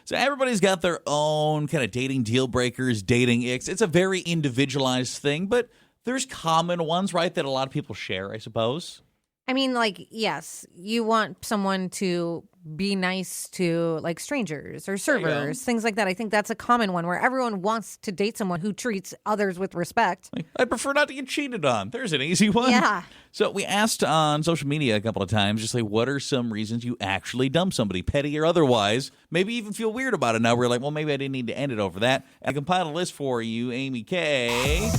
So everybody's got their own kind of dating deal breakers, dating icks. It's a very individualized thing, but there's common ones, right, that a lot of people share, I suppose. I mean, like, yes, you want someone to be nice to like strangers or servers, things like that. I think that's a common one where everyone wants to date someone who treats others with respect. I'd prefer not to get cheated on. There's an easy one. Yeah. So we asked on social media a couple of times, just like, what are some reasons you actually dump somebody, petty or otherwise? Maybe even feel weird about it now. We're like, well, maybe I didn't need to end it over that. And I compiled a list for you, Amy K.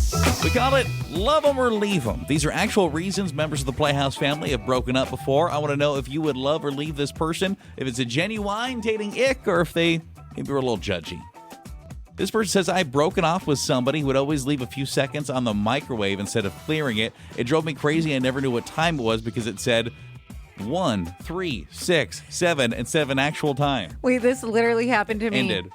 We call it Love 'Em or Leave 'Em. These are actual reasons members of the Playhouse family have broken up before. I want to know if you would love or leave this person, if it's a genuine dating ick, or if they maybe were a little judgy. This person says, I've broken off with somebody who would always leave a few seconds on the microwave instead of clearing it. It drove me crazy. I never knew what time it was because it said 1, 3, 6, 7 instead of an actual time. Wait, this literally happened to me. Ended.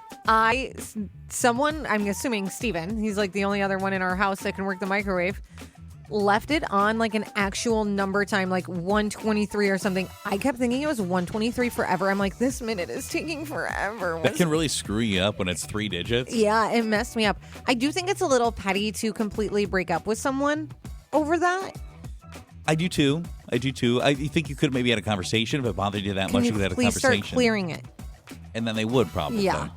Someone, I'm assuming Steven, he's like the only other one in our house that can work the microwave, left it on like an actual number time, like 1:23 or something. I kept thinking it was 1:23 forever. I'm like, this minute is taking forever. That can really screw you up when it's 3 digits. Yeah, it messed me up. I do think it's a little petty to completely break up with someone over that. I do too. I think you could have maybe had a conversation if it bothered you that much. You could have had a Please conversation. start clearing it. And then they would probably. Yeah.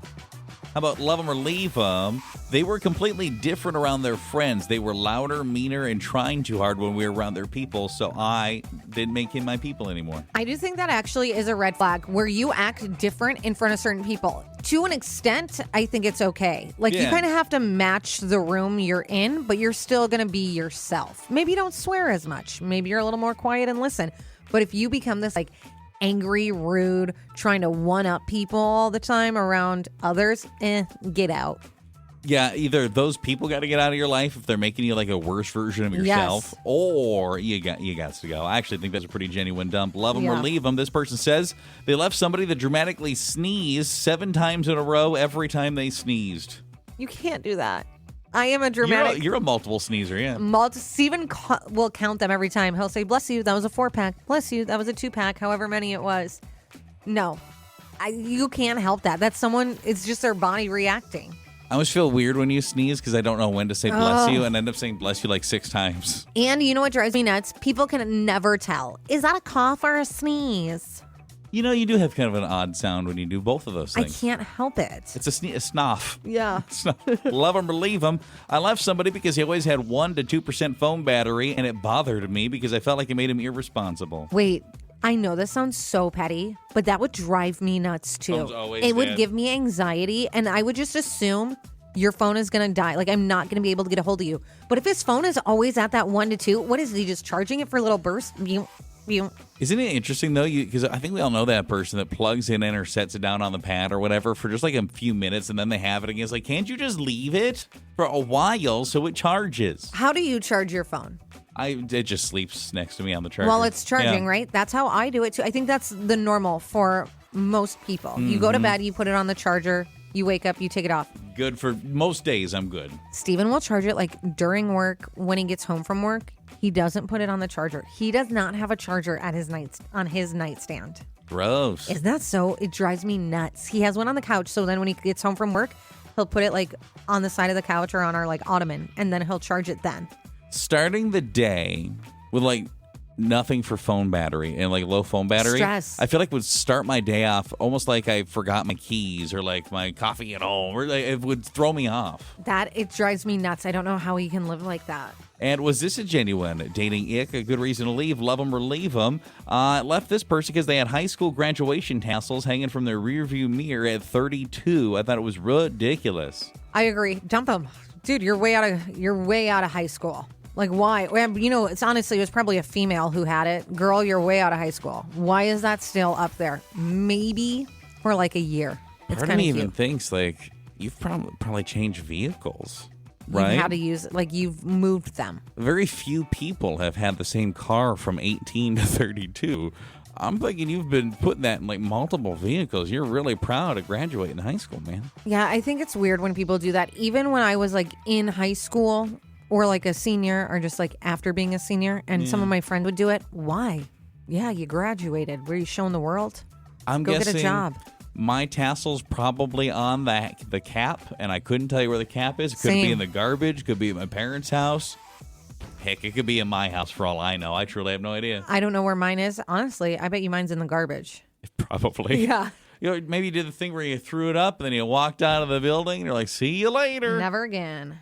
How about Love 'Em or Leave 'Em? They were completely different around their friends. They were louder, meaner, and trying too hard when we were around their people, so I didn't make him my people anymore. I do think that actually is a red flag where you act different in front of certain people. To an extent, I think it's okay. Like, you kind of have to match the room you're in, but you're still going to be yourself. Maybe you don't swear as much. Maybe you're a little more quiet and listen. But if you become this, like, angry, rude, trying to one-up people all the time around others, get out. Yeah, either those people got to get out of your life if they're making you like a worse version of yourself, or you got to go. I actually think that's a pretty genuine dump. Love 'em or leave 'em. This person says they left somebody that dramatically sneezed 7 times in a row every time they sneezed. You can't do that. I am a dramatic... You're a multiple sneezer, yeah. Steven will count them every time. He'll say, bless you, that was a 4-pack. Bless you, that was a 2-pack, however many it was. No. You can't help that. That's someone, it's just their body reacting. I always feel weird when you sneeze because I don't know when to say bless you and end up saying bless you like 6 times. And you know what drives me nuts? People can never tell. Is that a cough or a sneeze? You know, you do have kind of an odd sound when you do both of those things. I can't help it. It's a snoff. Yeah. Love 'em or leave 'em. I left somebody because he always had 1 to 2% phone battery, and it bothered me because I felt like it made him irresponsible. Wait, I know this sounds so petty, but that would drive me nuts too. It would give me anxiety, and I would just assume your phone is going to die. Like, I'm not going to be able to get a hold of you. But if his phone is always at that 1 to 2, what is he just charging it for a little burst? Isn't it interesting, though? Because I think we all know that person that plugs it in or sets it down on the pad or whatever for just like a few minutes, and then they have it again. It's like, can't you just leave it for a while so it charges? How do you charge your phone? It just sleeps next to me on the charger. Well, it's charging, right? That's how I do it, too. I think that's the normal for most people. You go to bed, you put it on the charger, you wake up, you take it off. Good for most days, I'm good. Steven will charge it like during work, when he gets home from work. He doesn't put it on the charger. He does not have a charger at on his nightstand. Gross. Isn't that so? It drives me nuts. He has one on the couch, so then when he gets home from work, he'll put it like on the side of the couch or on our like ottoman, and then he'll charge it then. Starting the day with like nothing for phone battery and like low phone battery, stress. I feel like would start my day off almost like I forgot my keys or like my coffee at home, or like, it would throw me off. It drives me nuts. I don't know how he can live like that. And was this a genuine dating ick? A good reason to leave? Love 'em or leave 'em? Left this person because they had high school graduation tassels hanging from their rearview mirror at 32. I thought it was ridiculous. I agree. Dump them, dude. You're way out of high school. Like, why? Well, you know, it was probably a female who had it. Girl, you're way out of high school. Why is that still up there? Maybe for like a year. It's Part of me even thinks like you've probably changed vehicles. Right? How to use it, like you've moved them. Very few people have had the same car from 18 to 32. I'm thinking you've been putting that in like multiple vehicles. You're really proud of graduating high school, man. Yeah, I think it's weird when people do that. Even when I was like in high school or like a senior or just like after being a senior, and some of my friends would do it. Why? Yeah, you graduated. Were you showing the world? I'm Go guessing get a job. My tassel's probably on the cap, and I couldn't tell you where the cap is. It could Same. be in the garbage. Could be at my parents' house. Heck, it could be in my house for all I know. I truly have no idea. I don't know where mine is. Honestly, I bet you mine's in the garbage. Probably. Yeah. Maybe you did the thing where you threw it up and then you walked out of the building and you're like, see you later. Never again.